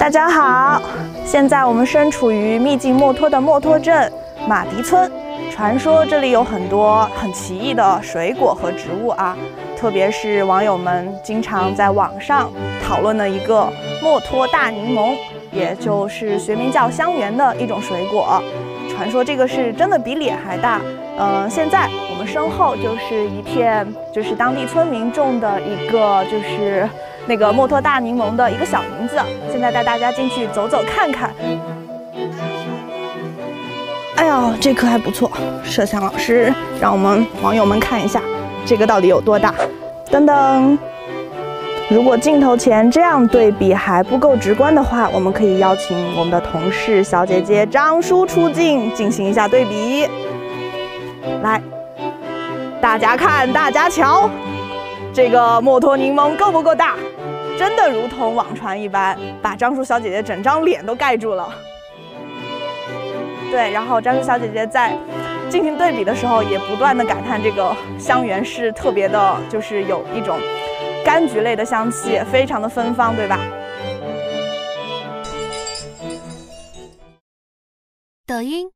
大家好，现在我们身处于秘境墨脱的墨脱镇马蹄村。传说这里有很多很奇异的水果和植物啊，特别是网友们经常在网上讨论的一个墨脱大柠檬，也就是学名叫香橼的一种水果。传说这个是真的比脸还大。现在我们身后就是一片，就是当地村民种的一个，就是那个墨脱大柠檬的一个小林子。现在带大家进去走走看看。哎呦，这棵还不错，摄像老师让我们网友们看一下，这个到底有多大？噔噔。如果镜头前这样对比还不够直观的话，我们可以邀请我们的同事小姐姐张叔出镜，进行一下对比。来，大家看，大家瞧，这个墨脱柠檬够不够大？真的如同网传一般，把张叔小姐姐整张脸都盖住了。对，然后张叔小姐姐在进行对比的时候，也不断的感叹这个香橼是特别的，就是有一种柑橘类的香气，非常的芬芳，对吧？抖音。